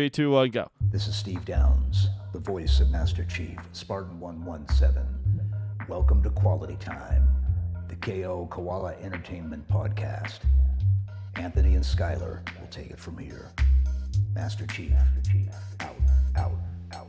3, 2, 1, go. This is Steve Downs, the voice of Master Chief, Spartan 117. Welcome to Quality Time, the KO Koala Entertainment podcast. Anthony and Skylar will take it from here. Master Chief, out, out, out.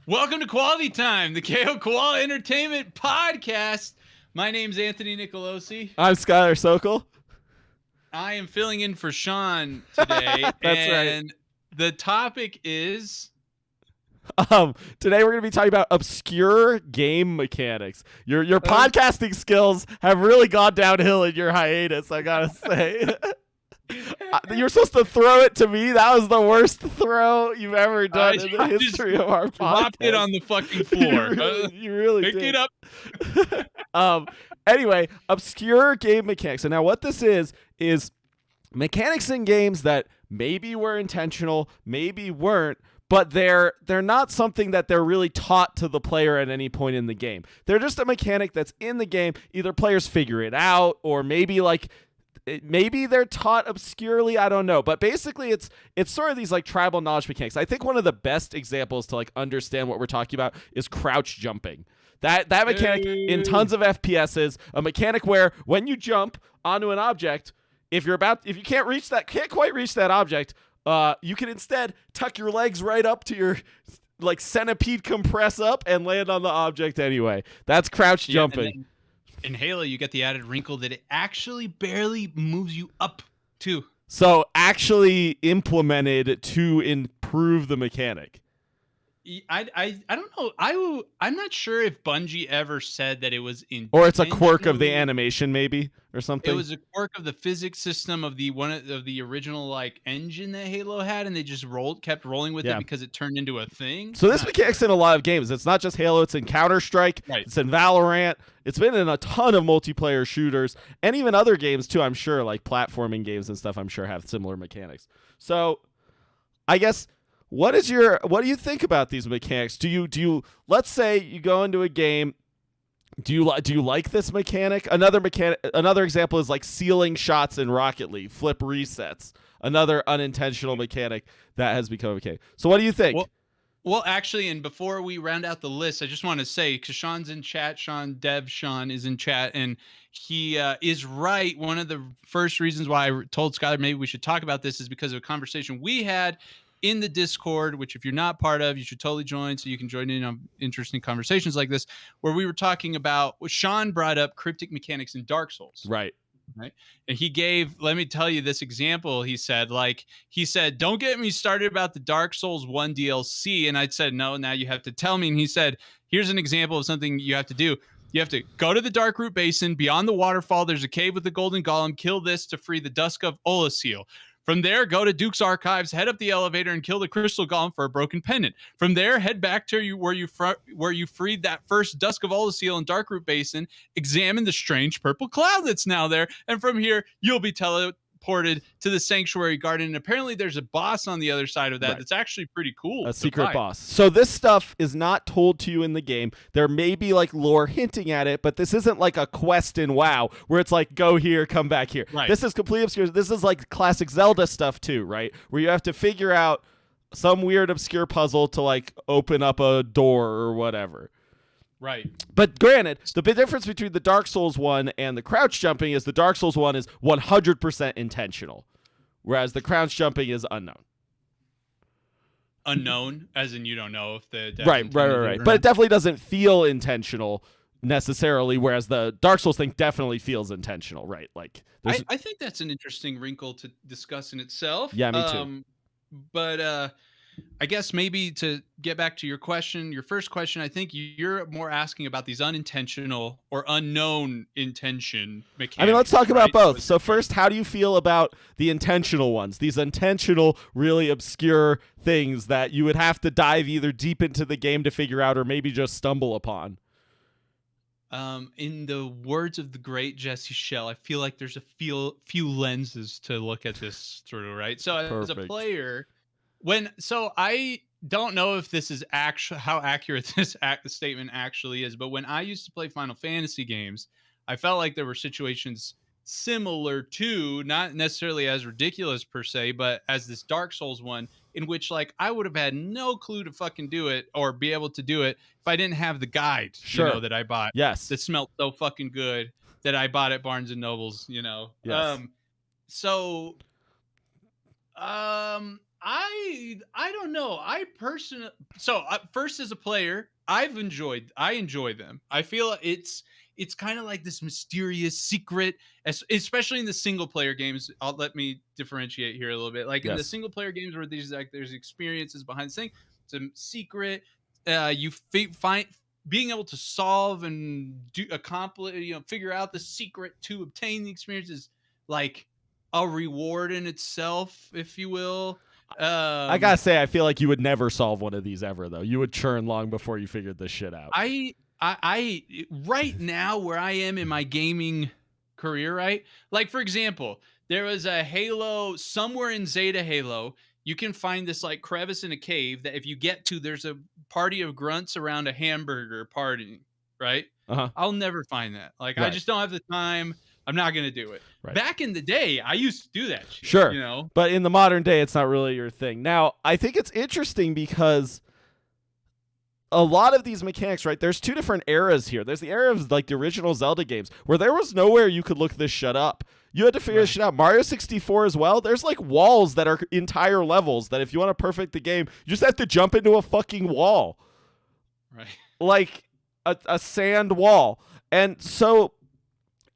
Welcome to Quality Time, the KO Koala Entertainment podcast. My name's Anthony Nicolosi. I'm Skylar Sokol. I am filling in for Sean today. That's and the topic is... Today we're going to be talking about obscure game mechanics. Your podcasting skills have really gone downhill in your hiatus, I gotta say. You were supposed to throw it to me. That was the worst throw you've ever done in the history of our podcast. Dropped it on the fucking floor. you really Pick did. it up. Anyway, obscure game mechanics. And now what this is mechanics in games that maybe were intentional, maybe weren't, but they're not something that they're really taught to the player at any point in the game. They're just a mechanic that's in the game. Either players figure it out, or maybe they're taught obscurely. I don't know. But basically, it's sort of these like tribal knowledge mechanics. I think one of the best examples to like understand what we're talking about is crouch jumping. That mechanic in tons of FPSs, a mechanic where when you jump onto an object, if you can't quite reach that object, you can instead tuck your legs right up to your like centipede compress up and land on the object anyway. That's crouch jumping. In Halo, you get the added wrinkle that it actually barely moves you up too. So actually implemented to improve the mechanic. I don't know. I'm not sure if Bungie ever said that it was in, or it's a quirk of the animation, maybe, or something. It was a quirk of the physics system of the original like engine that Halo had, and they just kept rolling with it because it turned into a thing. So this mechanic's in a lot of games. It's not just Halo. It's in Counter-Strike. Right. It's in Valorant. It's been in a ton of multiplayer shooters and even other games too. I'm sure, like platforming games and stuff. I'm sure have similar mechanics. So, I guess. What do you think about these mechanics? Do you let's say you go into a game, do you like this mechanic? Another example is like sealing shots in Rocket League, flip resets. Another unintentional mechanic that has become a mechanic. So what do you think? Well, actually, and before we round out the list, I just want to say, because Sean's in chat, Sean is in chat, and he is right. One of the first reasons why I told Skylar maybe we should talk about this is because of a conversation we had in the Discord, which if you're not part of, you should totally join so you can join in on interesting conversations like this, where we were talking about what Sean brought up, cryptic mechanics in Dark Souls. Right. And he gave, let me tell you this example. He said, don't get me started about the Dark Souls 1 DLC. And I said, no, now you have to tell me. And he said, here's an example of something you have to do. You have to go to the Darkroot Basin. Beyond the waterfall, there's a cave with the golden golem. Kill this to free the Dusk of Olasil. From there, go to Duke's Archives, head up the elevator, and kill the Crystal Golem for a broken pendant. From there, head back to where you freed that first Dusk of Olasil in Darkroot Basin. Examine the strange purple cloud that's now there, and from here, you'll be teleported to the Sanctuary Garden. And apparently, there's a boss on the other side of that that's actually pretty cool. A secret boss. So this stuff is not told to you in the game. There may be like lore hinting at it, but this isn't like a quest in WoW where it's like, go here, come back here. Right. This is completely obscure. This is like classic Zelda stuff too, right? Where you have to figure out some weird obscure puzzle to like open up a door or whatever. Right. But granted, the big difference between the Dark Souls one and the crouch jumping is the Dark Souls one is 100% intentional, whereas the crouch jumping is unknown. Unknown, as in you don't know if the right. But it definitely doesn't feel intentional necessarily, whereas the Dark Souls thing definitely feels intentional, right? Like, I think that's an interesting wrinkle to discuss in itself. Yeah, me too. But I guess maybe to get back to your first question, I think you're more asking about these unintentional or unknown intention mechanics. I mean, let's talk about both. So first, how do you feel about the intentional ones? These intentional, really obscure things that you would have to dive either deep into the game to figure out or maybe just stumble upon. In the words of the great Jesse Shell, I feel like there's a few lenses to look at this through, right? So as a Perfect. player, I don't know if this is actually how accurate this statement actually is, but when I used to play Final Fantasy games, I felt like there were situations similar to, not necessarily as ridiculous per se, but as this Dark Souls one, in which like I would have had no clue to fucking do it or be able to do it if I didn't have the guide, Sure. that I bought Yes. that smelled so fucking good that I bought at Barnes and Nobles. Yes. So I don't know. I personally, first as a player, I enjoy them. I feel it's kind of like this mysterious secret, especially in the single player games. Let me differentiate here a little bit. Like in the Yes. single player games where there's experiences behind the thing. It's a secret. You find being able to solve and accomplish, figure out the secret to obtain the experience is like a reward in itself, if you will. I gotta say, I feel like you would never solve one of these ever, though. You would churn long before you figured this shit out. I right now where I am in my gaming career, right? Like for example, there was a Halo somewhere in Zeta Halo. You can find this like crevice in a cave that if you get to, there's a party of grunts around a hamburger partying, right? Uh-huh. I'll never find that. Like I Right. just don't have the time. I'm not gonna do it. Right. Back in the day, I used to do that shit. Sure. But in the modern day, it's not really your thing. Now, I think it's interesting because a lot of these mechanics, right? There's two different eras here. There's the era of like the original Zelda games where there was nowhere you could look this shit up. You had to figure this shit out. Mario 64 as well. There's like walls that are entire levels that if you want to perfect the game, you just have to jump into a fucking wall. Right. Like a sand wall. And so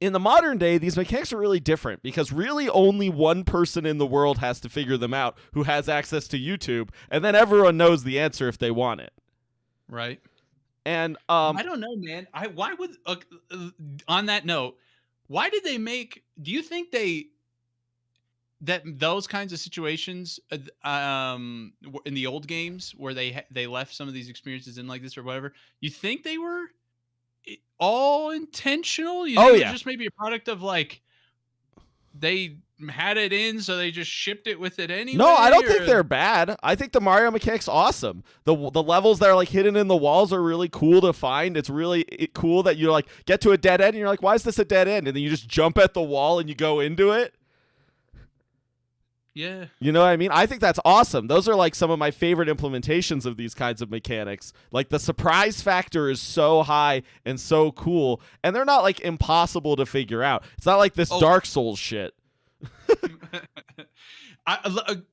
in the modern day, these mechanics are really different because really only one person in the world has to figure them out who has access to YouTube, and then everyone knows the answer if they want it. Right. And I don't know, man. Why would on that note, why did they make? Do you think that those kinds of situations in the old games where they left some of these experiences in like this or whatever? You think they were all intentional? You think it was just maybe a product of like they had it in, so they just shipped it with it anyway? No, I don't think they're bad. I think the Mario mechanic's awesome. The levels that are like hidden in the walls are really cool to find. It's really cool that you like get to a dead end and you're like, why is this a dead end? And then you just jump at the wall and you go into it. Yeah. You know what I mean? I think that's awesome. Those are like some of my favorite implementations of these kinds of mechanics. Like the surprise factor is so high and so cool, and they're not like impossible to figure out. It's not like this Dark Souls shit.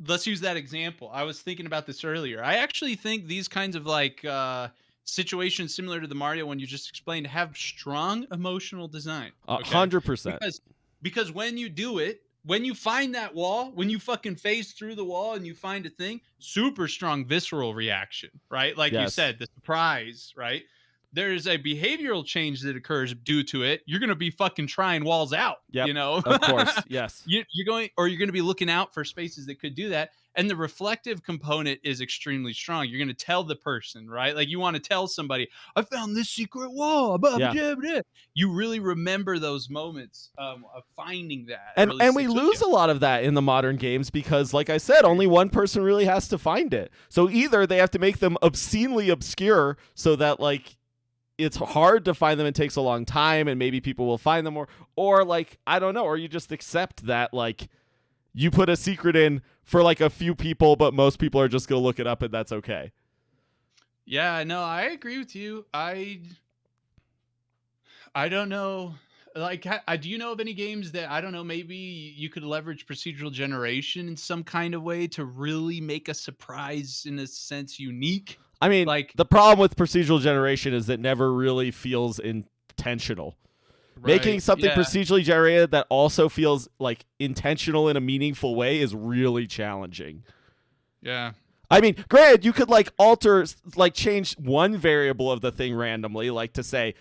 Let's use that example. I was thinking about this earlier. I actually think these kinds of like situations similar to the Mario one you just explained have strong emotional design. 100%. Because when you do it, when you find that wall, when you fucking phase through the wall and you find a thing, super strong visceral reaction, right? Like you said, the surprise, right? There's a behavioral change that occurs due to it. You're going to be fucking trying walls out, Of course, yes. You're going to be looking out for spaces that could do that. And the reflective component is extremely strong. You're going to tell the person, right? Like you want to tell somebody, I found this secret wall. You really remember those moments of finding that. And we lose a lot of that in the modern games because, like I said, only one person really has to find it. So either they have to make them obscenely obscure so that like it's hard to find them and takes a long time and maybe people will find them more, or like, I don't know, or you just accept that like you put a secret in for like a few people, but most people are just going to look it up and that's okay. Yeah, no, I agree with you. I don't know. Like, do you know of any games that, I don't know, maybe you could leverage procedural generation in some kind of way to really make a surprise, in a sense, unique? I mean, like the problem with procedural generation is it never really feels intentional. Right, making something procedurally generated that also feels like intentional in a meaningful way is really challenging. Yeah. I mean, granted, you could like alter, like change one variable of the thing randomly, like to say,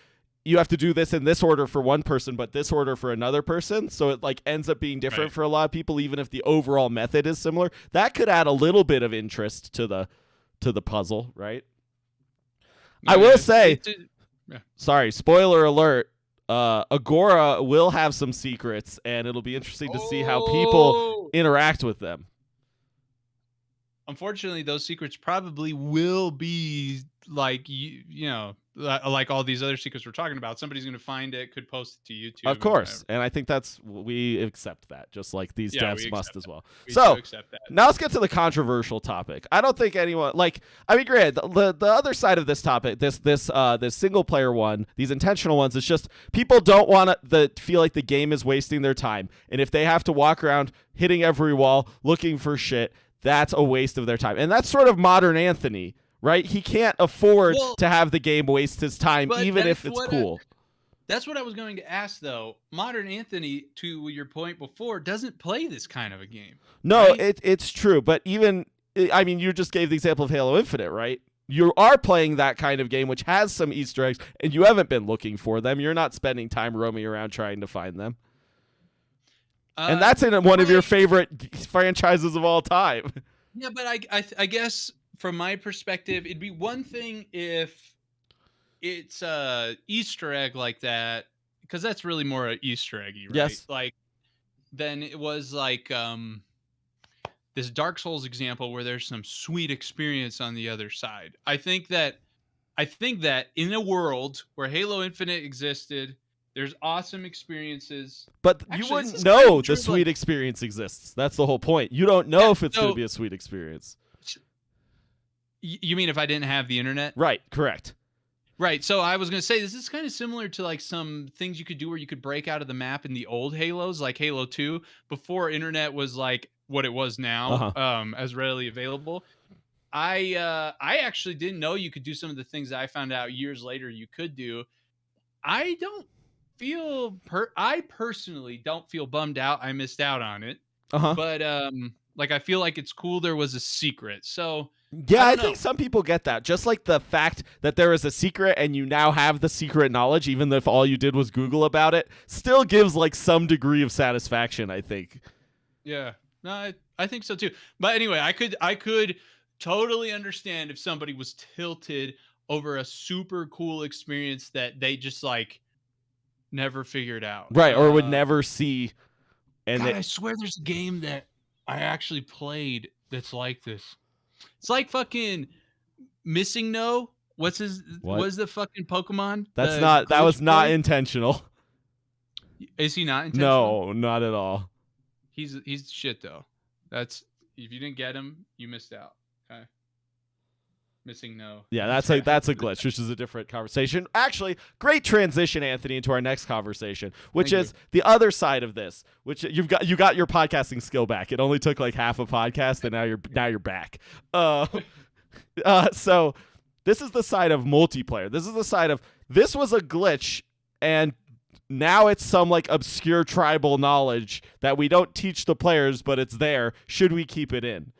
you have to do this in this order for one person, but this order for another person. So it like ends up being different for a lot of people, even if the overall method is similar. That could add a little bit of interest to the puzzle, right? Yeah, I will say, Yeah. Sorry, spoiler alert. Agora will have some secrets, and it'll be interesting to see how people Oh! interact with them. Unfortunately, those secrets probably will be like like all these other secrets we're talking about. Somebody's going to find it, could post it to Of YouTube and course, whatever. and I think we accept that, just like these Yeah, devs we must accept as that. well. We So do accept that. now let's get to the controversial topic. I don't think anyone granted, the other side of this topic, this single player one, these intentional ones, it's just people don't want to feel like the game is wasting their time, and if they have to walk around hitting every wall looking for shit, that's a waste of their time, and that's sort of modern Anthony, right? He can't afford to have the game waste his time, even if it's cool. That's what I was going to ask, though. Modern Anthony, to your point before, doesn't play this kind of a game. No, right? it's true. But I mean, you just gave the example of Halo Infinite, right? You are playing that kind of game, which has some Easter eggs, and you haven't been looking for them. You're not spending time roaming around trying to find them. And that's in one of your favorite franchises of all time. Yeah, but I guess from my perspective, it'd be one thing if it's a Easter egg like that, because that's really more a Easter eggy, right? Yes. Like then it was like this Dark Souls example where there's some sweet experience on the other side. I think that in a world where Halo Infinite existed, there's awesome experiences. But you wouldn't know the sweet experience exists. That's the whole point. You don't know if it's going to be a sweet experience. You mean if I didn't have the internet? Right, correct. Right. So I was going to say this is kind of similar to like some things you could do where you could break out of the map in the old Halos, like Halo 2, before internet was like what it was now, as readily available. I actually didn't know you could do some of the things that I found out years later you could do. I personally don't feel bummed out I missed out on it. But like I feel like it's cool there was a secret. So yeah, I think some people get that. Just like the fact that there is a secret and you now have the secret knowledge, even if all you did was Google about it, still gives like some degree of satisfaction, I think. Yeah. No, I think so too. But anyway, I could totally understand if somebody was tilted over a super cool experience that they just like never figured out. Right, or would never see. And God, I swear there's a game that I actually played that's like this. It's like fucking Missing No. What is the fucking Pokemon? That was not intentional. Is he not intentional? No, not at all. He's shit though. That's if you didn't get him, you missed out. Okay. Missing No. Yeah, that's a glitch, which is a different conversation. Actually, great transition, Anthony, into our next conversation, which is the other side of this. Which you got your podcasting skill back. It only took like half a podcast, and now you're back. So this is the side of multiplayer. This is the side of this was a glitch, and now it's some like obscure tribal knowledge that we don't teach the players, but it's there. Should we keep it in?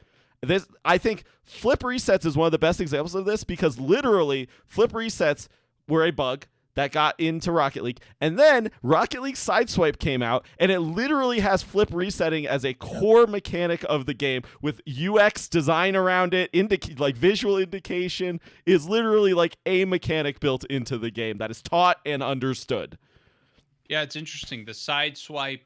I think flip resets is one of the best examples of this because literally flip resets were a bug that got into Rocket League, and then Rocket League Sideswipe came out, and it literally has flip resetting as a core mechanic of the game with UX design around it, like visual indication is literally like a mechanic built into the game that is taught and understood. Yeah, it's interesting. The Sideswipe.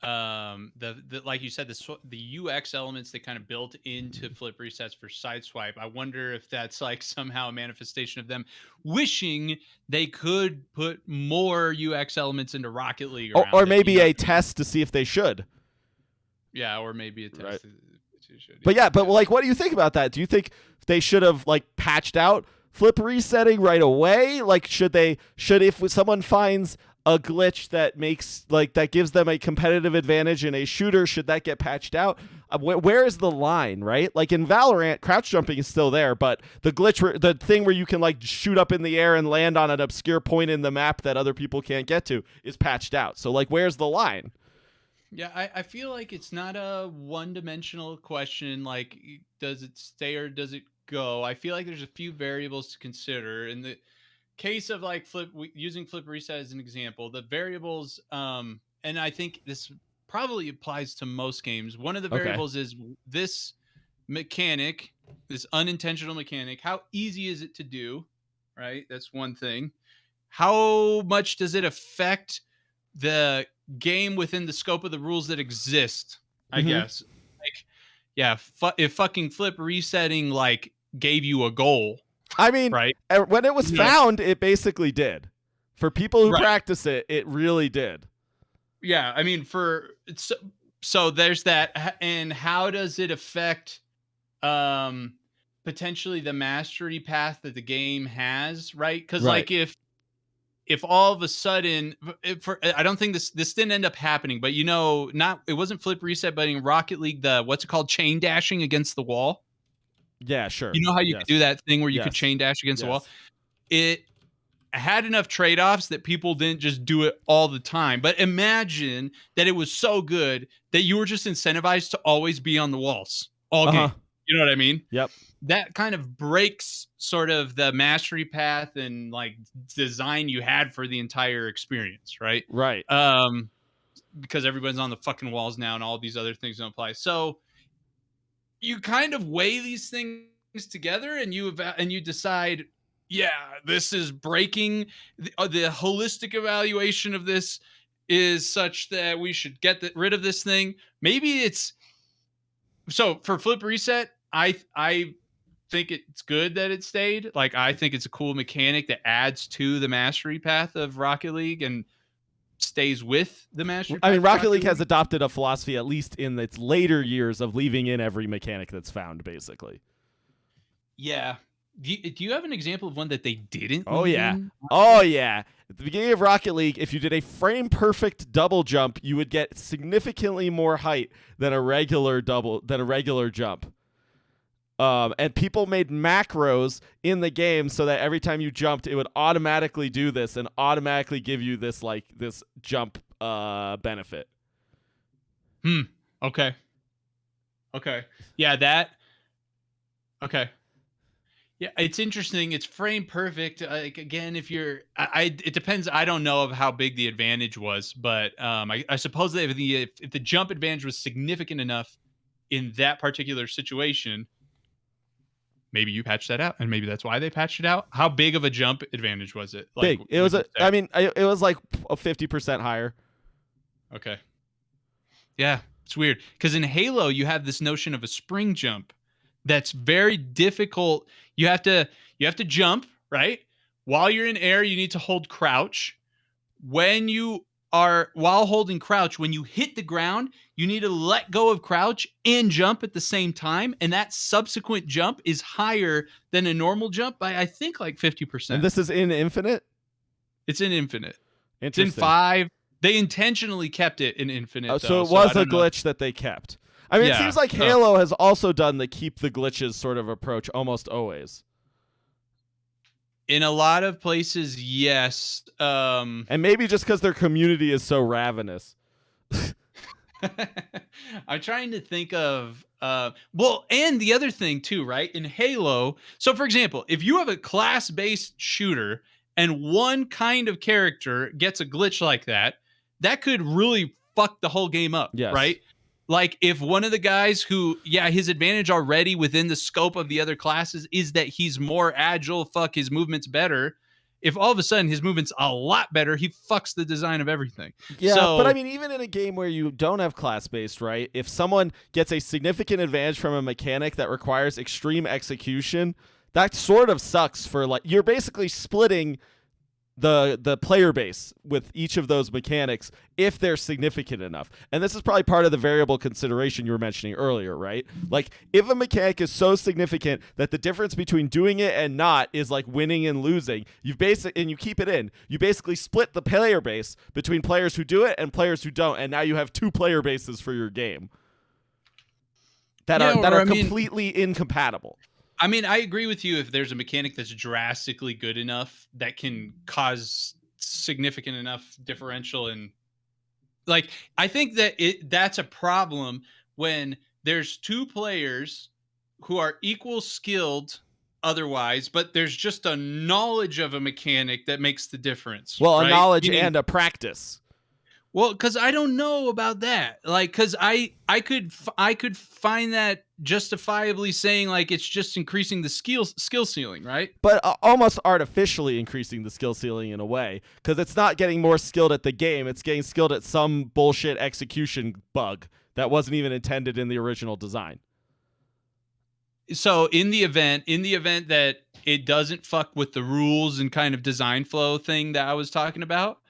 Like you said, the UX elements they kind of built into flip resets for Sideswipe. I wonder if that's like somehow a manifestation of them wishing they could put more UX elements into Rocket League, or maybe a test to see if they should. Yeah, or maybe a test. Right. To should. But like, what do you think about that? Do you think they should have like patched out flip resetting right away? Like, should if someone finds a glitch that makes that gives them a competitive advantage in a shooter, should that get patched out? Where is the line, right? Like in Valorant, crouch jumping is still there, but the glitch, the thing where you can like shoot up in the air and land on an obscure point in the map that other people can't get to is patched out. So like, where's the line? Yeah, I feel like it's not a one-dimensional question. Like, does it stay or does it go? I feel like there's a few variables to consider. In the case of like using flip reset as an example, the variables, and I think this probably applies to most games. One of the variables is this mechanic, this unintentional mechanic. How easy is it to do? right? That's one thing. How much does it affect the game within the scope of the rules that exist? I Hmm. guess. Like, yeah, if fucking flip resetting like gave you a goal, I mean, right? when it was You know, found, it basically did. For people who right. practice it, it really did. Yeah, I mean, so there's that, and how does it affect um potentially the mastery path that the game has, right? Because Right. like if all of a sudden, I don't think this didn't end up happening, but not it wasn't flip reset, but in Rocket League, the what's it called, chain dashing against the wall. Yeah, sure. You know how you could do Yes. that thing where you could Yes. chain dash against the wall? Yes. It had enough trade-offs that people didn't just do it all the time. But imagine that it was so good that you were just incentivized to always be on the walls all Uh-huh. game. You know what I mean? Yep. That kind of breaks sort of the mastery path and like design you had for the entire experience, right? Right. Because everyone's on the fucking walls now and all these other things don't apply. So you kind of weigh these things together and you decide, yeah, this is breaking the holistic evaluation of this is such that we should rid of this thing. Maybe it's so for flip reset. I think it's good that it stayed. Like, I think it's a cool mechanic that adds to the mastery path of Rocket League and stays with the mastery I path mean, of Rocket Rocket League has League. adopted a philosophy, at least in its later years, of leaving in every mechanic that's found, basically. Yeah. Do you have an example of one that they didn't Oh, leave yeah. in? Oh, yeah. At the beginning of Rocket League, if you did a frame-perfect double jump, you would get significantly more height than a regular jump. And people made macros in the game so that every time you jumped, it would automatically do this and automatically give you this jump benefit. Okay. Okay. Yeah, that. Okay. Yeah, it's interesting. It's frame perfect. Like, again, if you're, it depends. I don't know of how big the advantage was, but I suppose that if the jump advantage was significant enough in that particular situation, maybe you patched that out, and maybe that's why they patched it out. How big of a jump advantage was it? Like, Big. It would was you say? it was like a 50% higher. Okay. Yeah, it's weird because in Halo you have this notion of a spring jump that's very difficult. You have to jump, right? While you're in air, you need to hold crouch. While holding crouch, when you hit the ground, you need to let go of crouch and jump at the same time, and that subsequent jump is higher than a normal jump by, I think, like And 50%. this is in Infinite? It's in Infinite. It's in Interesting. 5. They intentionally kept it in Infinite, So though. it was I a don't know. glitch that they kept. I mean, it Yeah. seems like So Halo has also done the keep the glitches sort of approach almost always. in a lot of places, yes. And maybe just because their community is so ravenous. I'm trying to think of well, and the other thing too, right? In Halo, so for example, if you have a class-based shooter and one kind of character gets a glitch like that, that could really fuck the whole game up, Yes. right? Like, if one of the guys who, yeah, his advantage already within the scope of the other classes is that he's more agile, fuck, his movement's better. If all of a sudden his movement's a lot better, he fucks the design of everything. Yeah, but I So mean, even in a game where you don't have class-based, right? If someone gets a significant advantage from a mechanic that requires extreme execution, that sort of sucks for, like, you're basically splitting the player base with each of those mechanics if they're significant enough. And this is probably part of the variable consideration you were mentioning earlier, right? Like, if a mechanic is so significant that the difference between doing it and not is like winning and losing, and you keep it in, you basically split the player base between players who do it and players who don't, and now you have two player bases for your game that are completely incompatible. I mean, I agree with you if there's a mechanic that's drastically good enough that can cause significant enough differential. And like, I think that that's a problem when there's two players who are equal skilled otherwise, but there's just a knowledge of a mechanic that makes the difference. Well, a right? knowledge Meaning, and a practice. Well, because I don't know about that. Like, because I could find that justifiably saying like it's just increasing the skill ceiling, right? But almost artificially increasing the skill ceiling in a way, because it's not getting more skilled at the game, it's getting skilled at some bullshit execution bug that wasn't even intended in the original design. So in the event that it doesn't fuck with the rules and kind of design flow thing that I was talking about,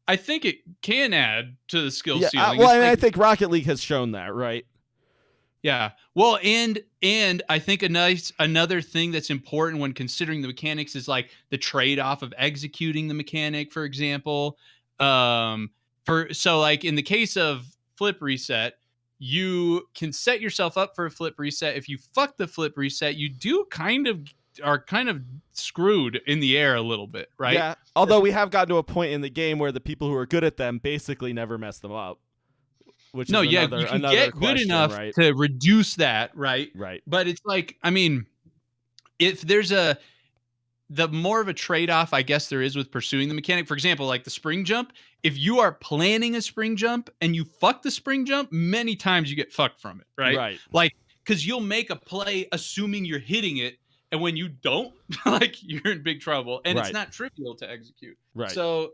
I think it can add to the skill Yeah, ceiling. well, It's I mean, I like, think Rocket League has shown that, right? yeah. Well, and I think another thing that's important when considering the mechanics is like the trade-off of executing the mechanic, for example. So like in the case of flip reset, you can set yourself up for a flip reset. If you fuck the flip reset, you do kind of screwed in the air a little bit, right? Yeah, although we have gotten to a point in the game where the people who are good at them basically never mess them up. Which No, is yeah, another you can another get good question, enough right? to reduce that, right? Right. But it's like, I mean, if there's the more of a trade-off I guess there is with pursuing the mechanic. For example, like the spring jump, if you are planning a spring jump and you fuck the spring jump, many times you get fucked from it, right? Right. Like, because you'll make a play assuming you're hitting it, and when you don't, like you're in big trouble, and it's Right. not trivial to execute. Right. So,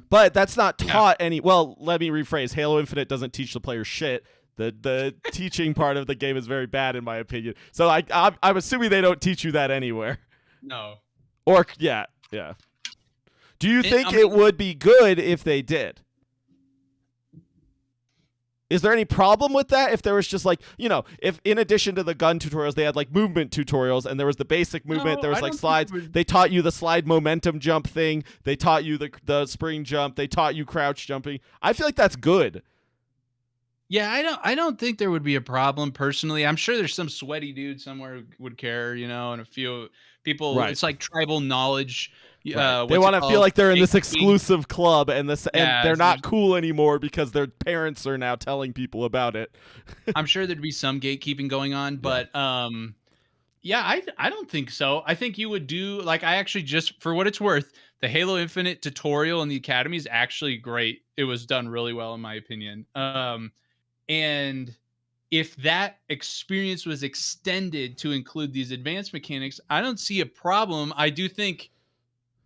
But that's not yeah. taught any. Well, let me rephrase. Halo Infinite doesn't teach the player shit. The teaching part of the game is very bad, in my opinion. So I'm assuming they don't teach you that anywhere. No. Or yeah. Do you think I mean, it would be good if they did? Is there any problem with that? If there was just like, if in addition to the gun tutorials, they had like movement tutorials and there was the basic movement, No, there was I like don't slides. think it would- They taught you the slide momentum jump thing. They taught you the spring jump. They taught you crouch jumping. I feel like that's good. Yeah, I don't think there would be a problem personally. I'm sure there's some sweaty dude somewhere who would care, and a few people. Right. It's like tribal knowledge. Right. They What's want it to feel called? like they're in this Gatekeeping. exclusive club and Yeah, they're so not cool anymore because their parents are now telling people about it. I'm sure there'd be some gatekeeping going on, but yeah, I don't think so. I think you would do like I actually just for what it's worth, the Halo Infinite tutorial in the Academy is actually great. It was done really well in my opinion. And if that experience was extended to include these advanced mechanics, I don't see a problem. I do think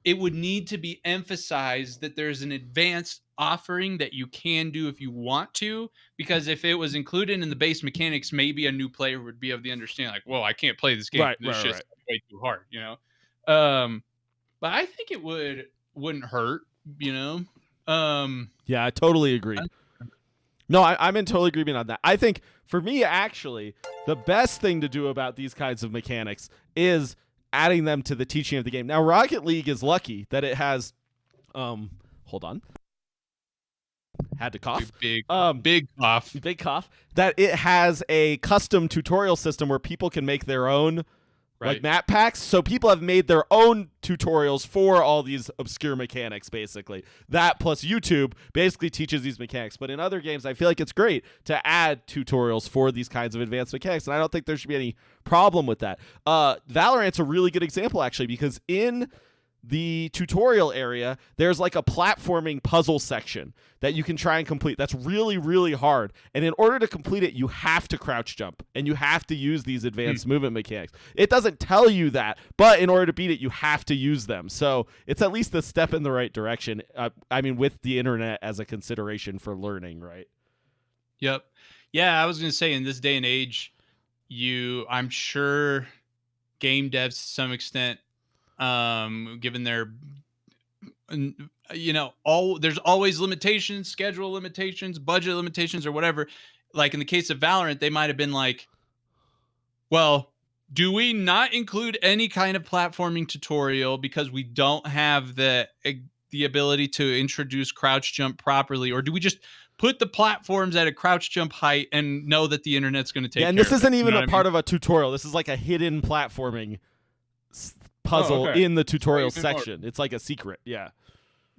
it would need to be emphasized that there's an advanced offering that you can do if you want to, because if it was included in the base mechanics, maybe a new player would be of the understanding like, whoa, I can't play this game. Right, This right, shit's right. way too hard, but I think it wouldn't hurt, Yeah, I totally agree. No, I'm in total agreement on that. I think for me, actually, the best thing to do about these kinds of mechanics is adding them to the teaching of the game. Now, Rocket League is lucky that it has. Hold on. Had to cough. Big cough. Big cough. That it has a custom tutorial system where people can make their own. Like map packs, so people have made their own tutorials for all these obscure mechanics, basically. That plus YouTube basically teaches these mechanics. But in other games, I feel like it's great to add tutorials for these kinds of advanced mechanics, and I don't think there should be any problem with that. Valorant's a really good example, actually, because in the tutorial area, there's like a platforming puzzle section that you can try and complete. That's really, really hard. And in order to complete it, you have to crouch jump and you have to use these advanced movement mechanics. It doesn't tell you that, but in order to beat it, you have to use them. So it's at least a step in the right direction. I mean, with the internet as a consideration for learning, right? Yep. Yeah, I was going to say in this day and age, I'm sure game devs to some extent, given their there's always limitations, schedule limitations, budget limitations, or whatever. Like in the case of Valorant, they might have been like, well, do we not include any kind of platforming tutorial because we don't have the ability to introduce crouch jump properly, or do we just put the platforms at a crouch jump height and know that the internet's going to take care of it? And this isn't even You know a part of a tutorial. This is like a hidden platforming puzzle in the tutorial section. It's like a secret. Yeah.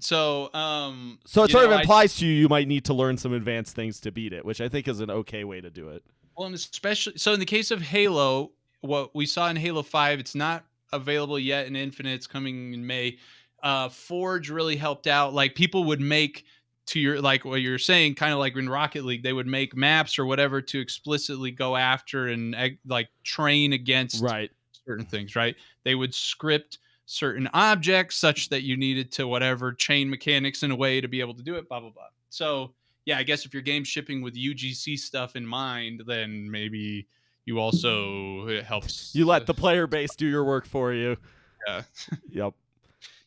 So it sort of implies to you might need to learn some advanced things to beat it, which I think is an okay way to do it. Well, and especially so in the case of Halo, what we saw in Halo 5, it's not available yet in Infinite. It's coming in May. Forge really helped out. Like people would make to your, like what you're saying, kind of like in Rocket League, they would make maps or whatever to explicitly go after and like train against Right. certain things, right? They would script certain objects such that you needed to whatever chain mechanics in a way to be able to do it, blah, blah, blah. So yeah, I guess if your game's shipping with UGC stuff in mind, then maybe you also, it helps. You let the player base do your work for you. Yeah. Yep.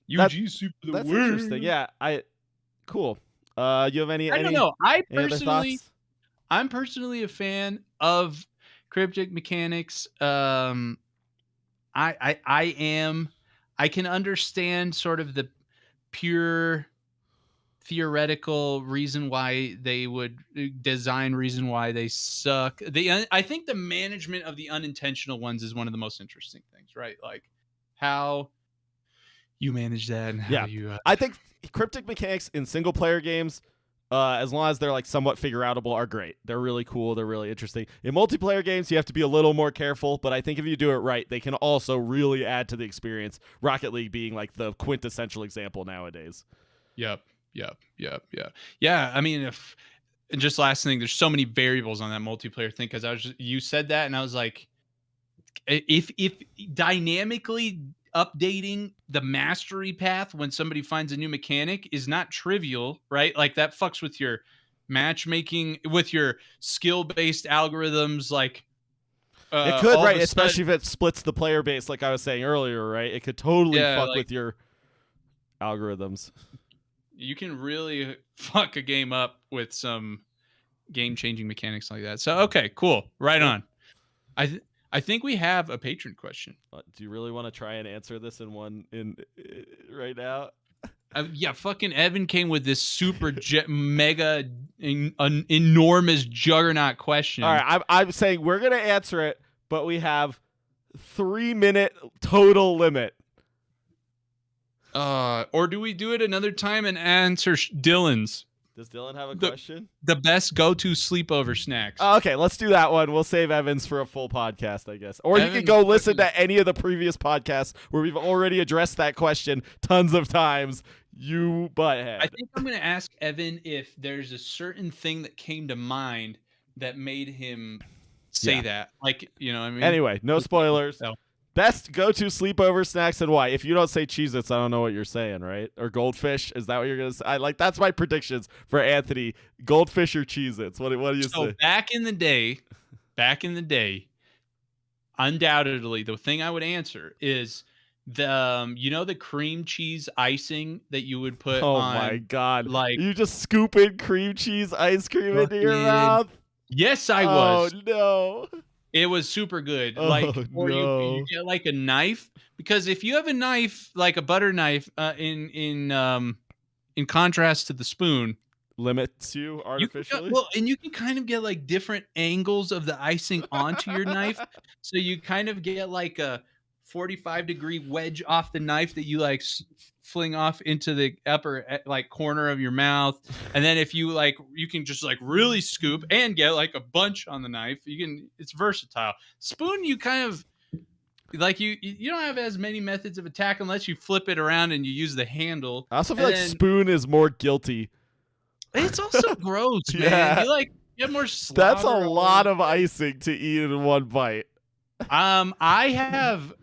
UGC for the That's win. interesting. Yeah. Cool. You have any? I don't know. Any other thoughts? I'm personally a fan of cryptic mechanics. I can understand sort of the pure theoretical reason why they would design, reason why they suck. I think the management of the unintentional ones is one of the most interesting things, right? Like how you manage that and how you I think cryptic mechanics in single player games, as long as they're like somewhat figure outable, are great. They're really cool. They're really interesting. In multiplayer games, you have to be a little more careful, but I think if you do it right, they can also really add to the experience. Rocket League being like the quintessential example nowadays. Yep. Yeah. I mean, and just last thing, there's so many variables on that multiplayer thing, because you said that and I was like, if dynamically updating the mastery path when somebody finds a new mechanic is not trivial, right? Like that fucks with your matchmaking, with your skill-based algorithms, like it could, right? Especially if it splits the player base, like I was saying earlier, right? It could totally fuck with your algorithms. You can really fuck a game up with some game-changing mechanics like that. So, okay, cool. Right on. I think we have a patron question. Do you really want to try and answer this right now? Yeah, fucking Evan came with this super mega enormous juggernaut question. All right, I'm saying we're gonna answer it, but we have 3-minute total limit. Or do we do it another time and answer Dylan's? Does Dylan have a question? The best go-to sleepover snacks. Okay, let's do that one. We'll save Evan's for a full podcast, I guess. Or you can go listen to any of the previous podcasts where we've already addressed that question tons of times. You butthead. I think I'm going to ask Evan if there's a certain thing that came to mind that made him say that. Like, you know what I mean? Anyway, no spoilers. No. Best go-to sleepover snacks and why? If you don't say Cheez-Its, I don't know what you're saying, right? Or Goldfish? Is that what you're going to say? That's my predictions for Anthony. Goldfish or Cheez-Its? What do you say? So back in the day, undoubtedly, the thing I would answer is the cream cheese icing that you would put on. Oh my God. Like, you just scooping cream cheese ice cream into your mouth? Yes, I was. Oh, no. It was super good. Oh, or you get like a knife, because if you have a knife, like a butter knife, in contrast to the spoon, limits you artificially. And you can kind of get like different angles of the icing onto your knife, so you kind of get like a 45-degree wedge off the knife that you like fling off into the upper like corner of your mouth. And then if you like, you can just like really scoop and get like a bunch on the knife. It's versatile. Spoon, you kind of like, you don't have as many methods of attack unless you flip it around and you use the handle. I also feel like spoon is more guilty. It's also gross, man. Yeah. You have more slobber. That's a lot of icing to eat in one bite. I have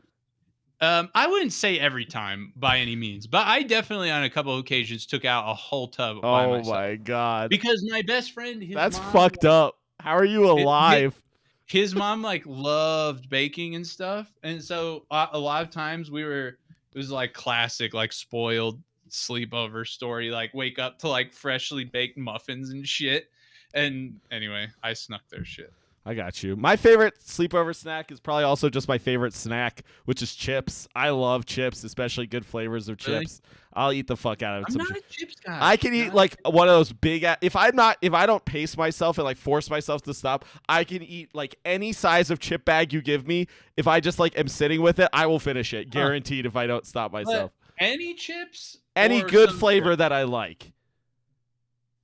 I wouldn't say every time by any means, but I definitely on a couple of occasions took out a whole tub by myself. Oh my God. Because my best friend, that's fucked up. How are you alive? His mom like loved baking and stuff. And so a lot of times it was like classic, like spoiled sleepover story, like wake up to like freshly baked muffins and shit. And anyway, I snuck their shit. I got you. My favorite sleepover snack is probably also just my favorite snack, which is chips. I love chips, especially good flavors of chips. Really? I'll eat the fuck out of it. I'm not a chips guy. I can eat like one of those big. If I don't pace myself and like force myself to stop, I can eat like any size of chip bag you give me. If I just like am sitting with it, I will finish it, guaranteed. If I don't stop myself. But any chips, any good flavor that I like.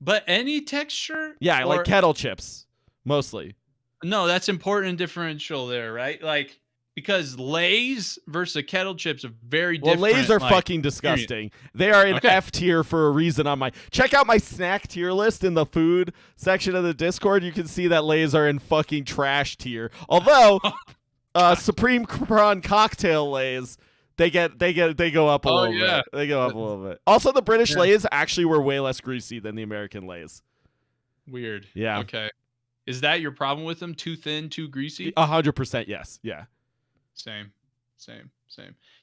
But any texture. Yeah, I like kettle chips mostly. No, that's important and differential there, right? Like, because Lay's versus kettle chips are very Well, different. Lays are like, fucking disgusting. They are in Okay. F tier for a reason. Check out my snack tier list in the food section of the Discord. You can see that Lays are in fucking trash tier. Although Supreme Prawn Cocktail Lays, they go up a little bit. They go up a little bit. Also, the British Lays actually were way less greasy than the American Lays. Weird. Yeah. Okay. Is that your problem with them? Too thin, too greasy? 100% yes. Yeah. Same.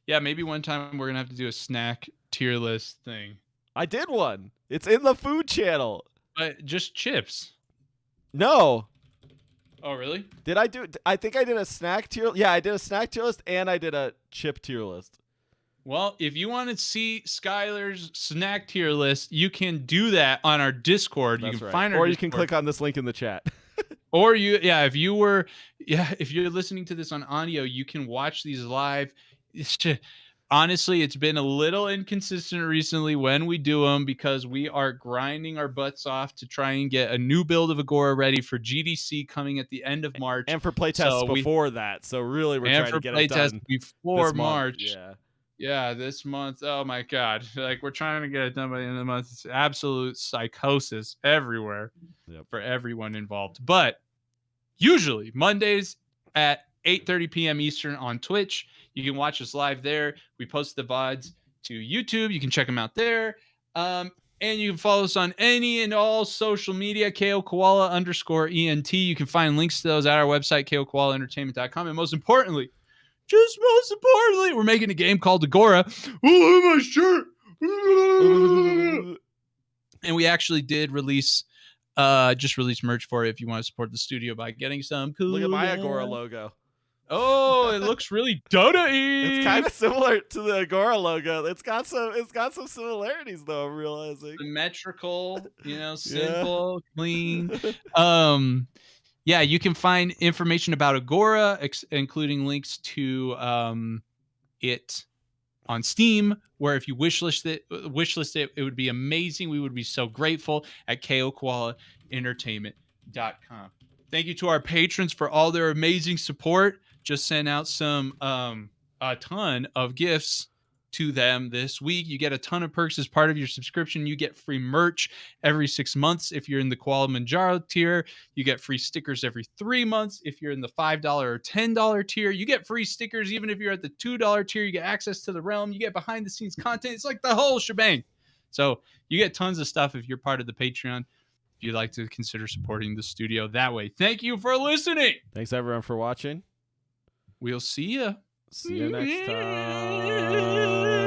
Yeah, maybe one time we're gonna have to do a snack tier list thing. I did one. It's in the food channel. But just chips. No. Oh, really? Did I do? I think I did a snack tier. Yeah, I did a snack tier list and I did a chip tier list. Well, if you want to see Skylar's snack tier list, you can do that on our Discord. That's you can right. find our or you Discord. can click on this link in the chat. Or if you're listening to this on audio, you can watch these live. Honestly, it's been a little inconsistent recently when we do them because we are grinding our butts off to try and get a new build of Agora ready for GDC coming at the end of March. And for playtests before that. So really we're trying to get it done before this March. Month. Yeah, this month. Oh my God. Like we're trying to get it done by the end of the month. It's absolute psychosis everywhere for everyone involved. But usually Mondays at 8:30 p.m. Eastern on Twitch. You can watch us live there. We post the VODs to YouTube. You can check them out there. And you can follow us on any and all social media, KOKoala_ENT. You can find links to those at our website, KOKoalaentertainment.com. And most importantly, we're making a game called Agora. Oh, my shirt. And we actually did release merch for it if you want to support the studio by getting some cool. Look at my Agora logo. Oh, it looks really Dota-y. It's kind of similar to the Agora logo. It's got some similarities though, I'm realizing. Symmetrical, simple, clean. Yeah, you can find information about Agora, including links to it on Steam, where if you wishlist it, it would be amazing. We would be so grateful at KOKoalaentertainment.com. Thank you to our patrons for all their amazing support. Just sent out a ton of gifts to them this week. You get a ton of perks as part of your subscription. You get free merch every 6 months if you're in the Koala Manjaro tier. You get free stickers every 3 months if you're in the $5 or $10 tier. You get free stickers even if you're at the $2 tier. You get access to the realm. You get behind the scenes content. It's like the whole shebang. So you get tons of stuff if you're part of the Patreon. If you'd like to consider supporting the studio that way. Thank you for listening. Thanks everyone for watching. We'll see you. See you next time.